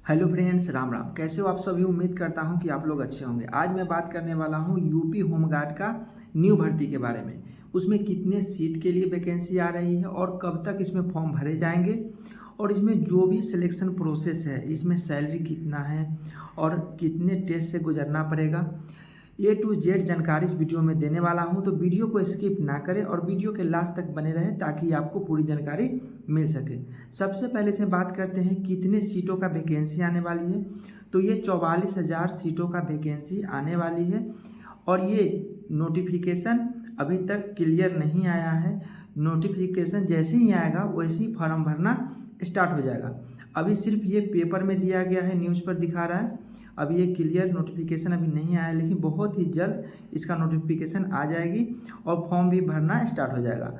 Hello friends, Ram Ram. कैसे हो आप सभी? उम्मीद करता हूं कि आप लोग अच्छे होंगे। आज मैं बात करने वाला हूं यूपी होमगार्ड का न्यू भर्ती के बारे में। उसमें कितने सीट के लिए वैकेंसी आ रही है और कब तक इसमें फॉर्म भरे जाएंगे, और इसमें जो भी सिलेक्शन प्रोसेस है, इसमें सैलरी कितना है और कितने टेस्ट से गुजरना पड़ेगा, A to Z जानकारी इस वीडियो में देने वाला हूं। तो वीडियो को स्किप ना करें और वीडियो के लास्ट तक बने रहें ताकि आपको पूरी जानकारी मिल सके। सबसे पहले से बात करते हैं कितने सीटों का वैकेंसी आने वाली है। तो ये 44,000 सीटों का वैकेंसी आने वाली है और ये नोटिफिकेशन अभी तक क्लियर नहीं आया है। नोटिफिकेशन जैसे ही आएगा वैसे ही फॉर्म भरना स्टार्ट हो जाएगा। अभी सिर्फ ये पेपर में दिया गया है, न्यूज़ पर दिखा रहा है। अभी ये क्लियर नोटिफिकेशन अभी नहीं आया, लेकिन बहुत ही जल्द इसका नोटिफिकेशन आ जाएगी और फॉर्म भी भरना स्टार्ट हो जाएगा।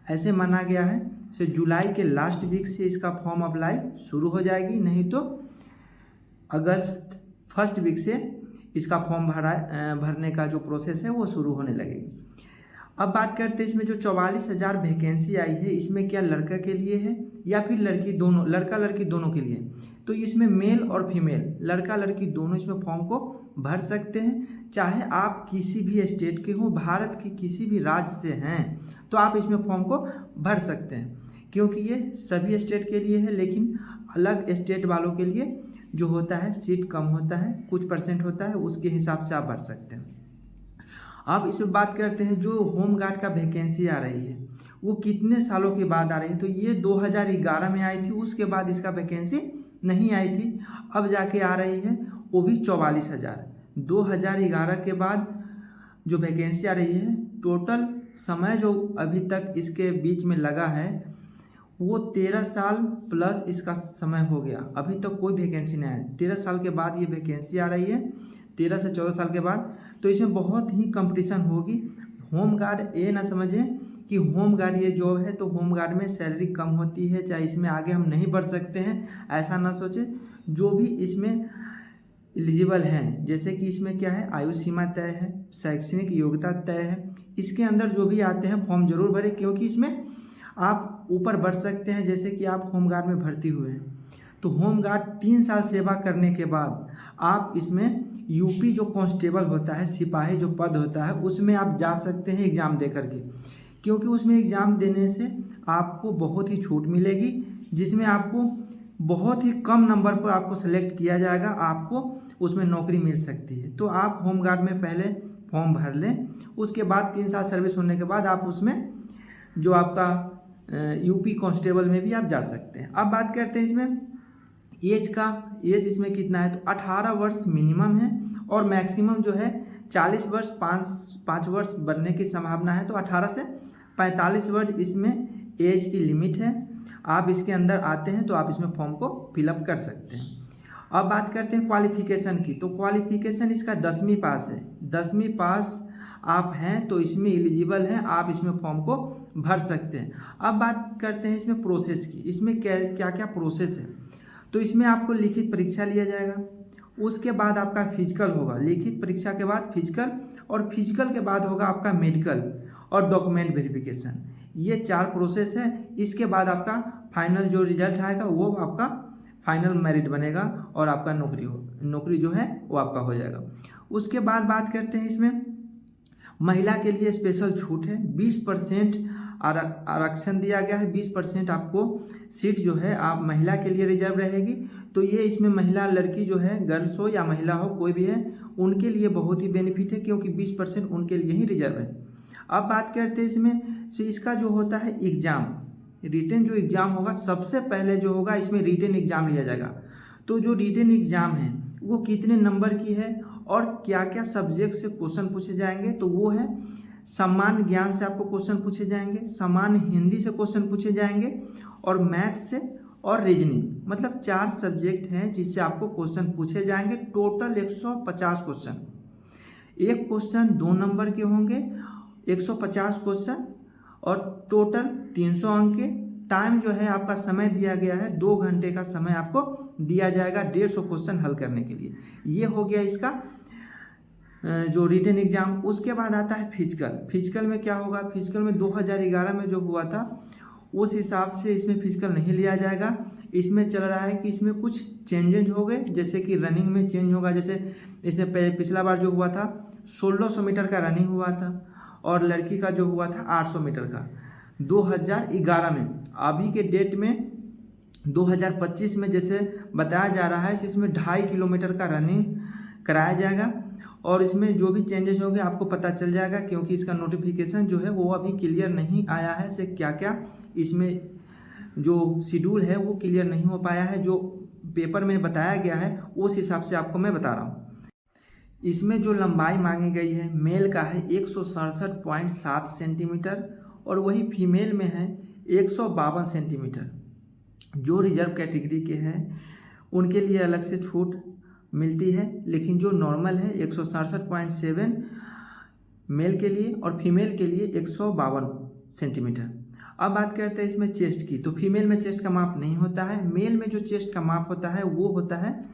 ऐसे माना गया है तो जुलाई के लास्ट वीक से इसका फॉर्म अप्लाई शुरू हो जाएगी, नहीं तो अगस्त फर्स्ट वीक से इसका फॉर्म भरने का जो प्रोसेस है वो शुरू होने लगेगी। अब बात करते हैं इसमें जो 44,000 वैकेंसी आई है, इसमें क्या लड़का के लिए है या फिर लड़की दोनों, लड़का लड़की दोनों के लिए। तो इसमें मेल और फीमेल, लड़का लड़की दोनों इसमें फॉर्म को भर सकते हैं। चाहे आप किसी भी स्टेट के हो, भारत के किसी भी राज्य से हैं, तो आप इसमें फॉर्म को भर सकते हैं, क्योंकि ये सभी स्टेट के लिए है। लेकिन अलग स्टेट वालों के लिए जो होता है सीट कम होता है, कुछ परसेंट होता है, उसके हिसाब से आप भर सकते हैं। अब इसमें बात करते हैं जो होमगार्ड का वैकेंसी आ रही है वो कितने सालों के बाद आ रही है। तो ये 2011 में आई थी, उसके बाद इसका वैकेंसी नहीं आई थी, अब जाके आ रही है, वो भी 44,000। 2011 के बाद जो वैकेंसी आ रही है, टोटल समय जो अभी तक इसके बीच में लगा है वो 13 साल प्लस इसका समय हो गया। अभी तक कोई वैकेंसी नहीं आई। 13 साल के बाद ये वैकेंसी आ रही है, 13 से 14 साल के बाद। तो इसमें बहुत ही कंपटीशन होगी। होमगार्ड ये ना समझें कि होमगार्ड ये जॉब है तो होमगार्ड में सैलरी कम होती है, चाहे इसमें आगे हम नहीं बढ़ सकते हैं, ऐसा ना सोचें। जो भी इसमें एलिजिबल हैं, जैसे कि इसमें क्या है, आयु सीमा तय है, शैक्षणिक योग्यता तय है, इसके अंदर जो भी आते हैं फॉर्म जरूर भरें, क्योंकि इसमें आप ऊपर बढ़ सकते हैं। जैसे कि आप होमगार्ड में भर्ती हुए हैं तो होमगार्ड 3 साल सेवा करने के बाद आप इसमें यूपी जो कांस्टेबल होता है, सिपाही जो पद होता है, उसमें आप जा सकते हैं एग्ज़ाम दे करके, क्योंकि उसमें एग्ज़ाम देने से आपको बहुत ही छूट मिलेगी, जिसमें आपको बहुत ही कम नंबर पर आपको सेलेक्ट किया जाएगा, आपको उसमें नौकरी मिल सकती है। तो आप होमगार्ड में पहले फॉर्म भर लें, उसके बाद 3 साल सर्विस होने के बाद आप उसमें जो आपका यूपी कांस्टेबल में भी आप जा सकते हैं। अब बात करते हैं इसमें एज इसमें कितना है। तो 18 वर्ष मिनिमम है और मैक्सिमम जो है 40 वर्ष, 5 वर्ष बनने की संभावना है। तो 18 से 45 वर्ष इसमें एज की लिमिट है। आप इसके अंदर आते हैं तो आप इसमें फॉर्म को फिलअप कर सकते हैं। अब बात करते हैं क्वालिफिकेशन की। तो क्वालिफिकेशन इसका 10वीं पास है। 10वीं पास आप हैं तो इसमें एलिजिबल हैं, आप इसमें फॉर्म को भर सकते हैं। अब बात करते हैं इसमें प्रोसेस की। इसमें क्या क्या प्रोसेस है। तो इसमें आपको लिखित परीक्षा लिया जाएगा, उसके बाद आपका फिजिकल होगा, लिखित परीक्षा के बाद फिजिकल, और फिजिकल के बाद होगा आपका मेडिकल और डॉक्यूमेंट वेरिफिकेशन। ये 4 प्रोसेस है। इसके बाद आपका फाइनल जो रिजल्ट आएगा वो आपका फाइनल मेरिट बनेगा और आपका नौकरी जो है वो आपका हो जाएगा। उसके बाद बात करते हैं इसमें महिला के लिए स्पेशल छूट है। 20% आरक्षण दिया गया है। 20% आपको सीट जो है आप महिला के लिए रिजर्व रहेगी। तो ये इसमें महिला, लड़की जो है, गर्ल्स हो या महिला हो, कोई भी है, उनके लिए बहुत ही बेनिफिट है, क्योंकि 20% उनके लिए ही रिजर्व है। अब बात करते हैं इसमें इसका जो होता है एग्ज़ाम, रिटन जो एग्ज़ाम होगा, सबसे पहले जो होगा इसमें रिटन एग्ज़ाम लिया जाएगा। तो जो रिटन एग्ज़ाम है वो कितने नंबर की है और क्या क्या सब्जेक्ट से क्वेश्चन पूछे जाएंगे। तो वो है सामान्य ज्ञान से आपको क्वेश्चन पूछे जाएंगे, सामान्य हिंदी से क्वेश्चन पूछे जाएंगे, और मैथ से और रीजनिंग, मतलब 4 सब्जेक्ट हैं जिससे आपको क्वेश्चन पूछे जाएंगे। Total 150 question. एक क्वेश्चन 2 नंबर के होंगे, 150 क्वेश्चन, और टोटल 300 अंक के। टाइम जो है आपका समय दिया गया है, 2 घंटे का समय आपको दिया जाएगा 150 क्वेश्चन हल करने के लिए। ये हो गया इसका जो रिटन एग्जाम। उसके बाद आता है फिजिकल। फिजिकल में क्या होगा, फिजिकल में 2011 में जो हुआ था उस हिसाब से इसमें फिजिकल नहीं लिया जाएगा। इसमें चल रहा है कि इसमें कुछ चेंजेज हो गए, जैसे कि रनिंग में चेंज होगा। जैसे इसमें पिछला बार जो हुआ था 1600 मीटर का रनिंग हुआ था और लड़की का जो हुआ था 800 मीटर का 2011 में। अभी के डेट में 2025 में जैसे बताया जा रहा है इसमें 2.5 किलोमीटर का रनिंग कराया जाएगा और इसमें जो भी चेंजेस होंगे आपको पता चल जाएगा, क्योंकि इसका नोटिफिकेशन जो है वो अभी क्लियर नहीं आया है। से क्या क्या इसमें जो शेड्यूल है वो क्लियर नहीं हो पाया है, जो पेपर में बताया गया है उस हिसाब से आपको मैं बता रहा हूँ। इसमें जो लंबाई मांगी गई है मेल का है 167.7 सेंटीमीटर और वही फीमेल में है 152 सेंटीमीटर। जो रिजर्व कैटेगरी के हैं उनके लिए अलग से छूट मिलती है, लेकिन जो नॉर्मल है 167.7 मेल के लिए और फीमेल के लिए 152 सेंटीमीटर। अब बात करते हैं इसमें चेस्ट की। तो फीमेल में चेस्ट का माप नहीं होता है, मेल में जो चेस्ट का माप होता है वो होता है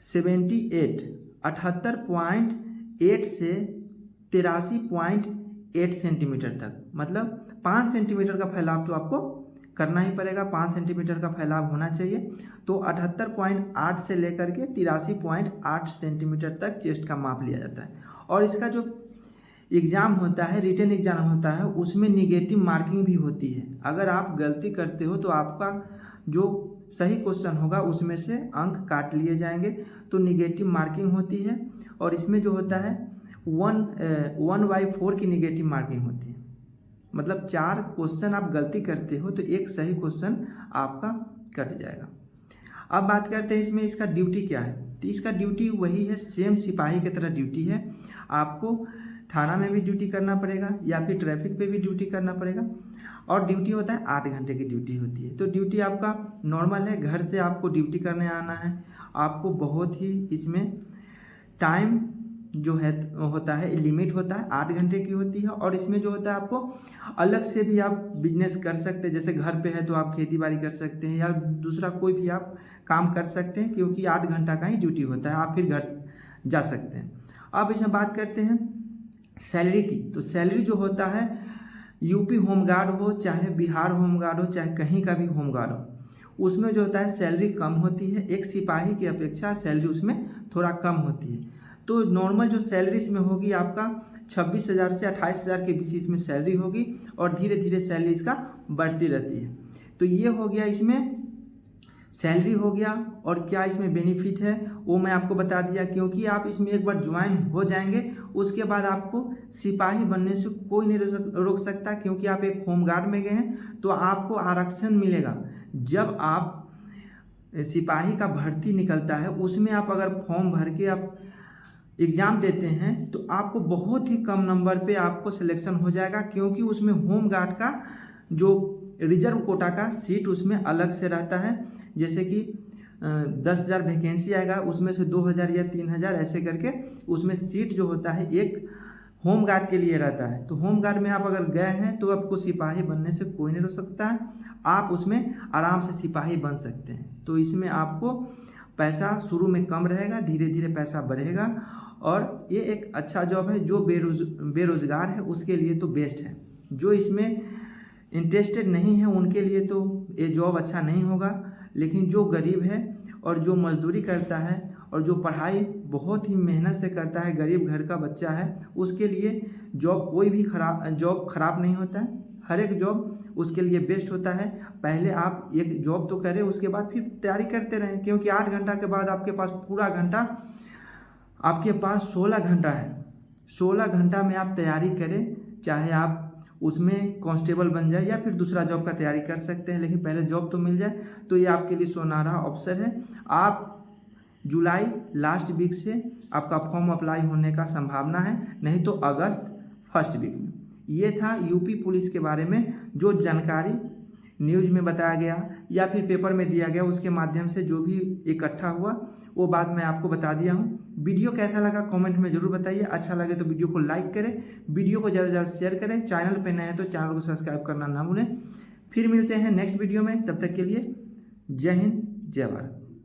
78.8 से 83.8 सेंटीमीटर तक, मतलब 5 सेंटीमीटर का फैलाव तो आपको करना ही पड़ेगा, 5 सेंटीमीटर का फैलाव होना चाहिए। तो 78.8 से लेकर के 83.8 सेंटीमीटर तक चेस्ट का माप लिया जाता है। और इसका जो एग्ज़ाम होता है, रिटन एग्जाम होता है, उसमें निगेटिव मार्किंग भी होती है। अगर आप गलती करते हो तो आपका जो सही क्वेश्चन होगा उसमें से अंक काट लिए जाएंगे, तो निगेटिव मार्किंग होती है। और इसमें जो होता है 1/4 की निगेटिव मार्किंग होती है, मतलब 4 क्वेश्चन आप गलती करते हो तो एक सही क्वेश्चन आपका कट जाएगा। अब बात करते हैं इसमें इसका ड्यूटी क्या है। तो इसका ड्यूटी वही है, सेम सिपाही की तरह ड्यूटी है। आपको थाना में भी ड्यूटी करना पड़ेगा या फिर ट्रैफिक पे भी ड्यूटी करना पड़ेगा और ड्यूटी होता है 8 घंटे की ड्यूटी होती है। तो ड्यूटी आपका नॉर्मल है, घर से आपको ड्यूटी करने आना है। आपको बहुत ही इसमें टाइम जो है होता है लिमिट होता है, 8 घंटे की होती है। और इसमें जो होता है आपको अलग से भी आप बिजनेस कर सकते हैं, जैसे घर पे है तो आप खेती बाड़ी कर सकते हैं या दूसरा कोई भी आप काम कर सकते हैं, क्योंकि 8 घंटा का ही ड्यूटी होता है, आप फिर घर जा सकते हैं। अब इसमें बात करते हैं सैलरी की। तो सैलरी जो होता है यूपी होमगार्ड हो चाहे बिहार होमगार्ड हो चाहे कहीं का भी होमगार्ड हो, उसमें जो होता है सैलरी कम होती है। एक सिपाही की अपेक्षा सैलरी उसमें थोड़ा कम होती है। तो नॉर्मल जो सैलरी इसमें होगी आपका 26,000 से 28,000 के बीच इसमें सैलरी होगी और धीरे धीरे सैलरी इसका बढ़ती रहती है। तो ये हो गया इसमें सैलरी हो गया। और क्या इसमें बेनिफिट है वो मैं आपको बता दिया, क्योंकि आप इसमें एक बार ज्वाइन हो जाएंगे उसके बाद आपको सिपाही बनने से कोई नहीं रोक सकता, क्योंकि आप एक होमगार्ड में गए हैं तो आपको आरक्षण मिलेगा। जब आप सिपाही का भर्ती निकलता है उसमें आप अगर फॉर्म भर के आप एग्ज़ाम देते हैं तो आपको बहुत ही कम नंबर पे आपको सिलेक्शन हो जाएगा, क्योंकि उसमें होमगार्ड का जो रिजर्व कोटा का सीट उसमें अलग से रहता है। जैसे कि 10,000 वैकेंसी आएगा, उसमें से 2,000 या 3,000 ऐसे करके उसमें सीट जो होता है एक होमगार्ड के लिए रहता है। तो होमगार्ड में आप अगर गए हैं तो आपको सिपाही बनने से कोई नहीं रोक सकता है, आप उसमें आराम से सिपाही बन सकते हैं। तो इसमें आपको पैसा शुरू में कम रहेगा, धीरे धीरे पैसा बढ़ेगा और ये एक अच्छा जॉब है। जो बेरोजगार है उसके लिए तो बेस्ट है। जो इसमें इंटरेस्टेड नहीं है उनके लिए तो ये जॉब अच्छा नहीं होगा, लेकिन जो गरीब है और जो मजदूरी करता है और जो पढ़ाई बहुत ही मेहनत से करता है, गरीब घर का बच्चा है, उसके लिए जॉब कोई भी जॉब खराब नहीं होता है। हर एक जॉब उसके लिए बेस्ट होता है। पहले आप एक जॉब तो करें, उसके बाद फिर तैयारी करते रहें, क्योंकि 8 घंटा के बाद आपके पास पूरा घंटा, आपके पास 16 घंटा है। 16 घंटा में आप तैयारी करें, चाहे आप उसमें कांस्टेबल बन जाए या फिर दूसरा जॉब का तैयारी कर सकते हैं, लेकिन पहले जॉब तो मिल जाए। तो ये आपके लिए सुनहरा अवसर है। आप जुलाई लास्ट वीक से आपका फॉर्म अप्लाई होने का संभावना है, नहीं तो अगस्त फर्स्ट वीक में। ये था यूपी पुलिस के बारे में जो जानकारी न्यूज़ में बताया गया या फिर पेपर में दिया गया, उसके माध्यम से जो भी इकट्ठा हुआ वो बात मैं आपको बता दिया हूँ। वीडियो कैसा लगा कमेंट में ज़रूर बताइए। अच्छा लगे तो वीडियो को लाइक करें, वीडियो को ज़्यादा से ज़्यादा शेयर करें। चैनल पे नए हैं तो चैनल को सब्सक्राइब करना ना भूलें। फिर मिलते हैं नेक्स्ट वीडियो में, तब तक के लिए जय हिंद जय भारत।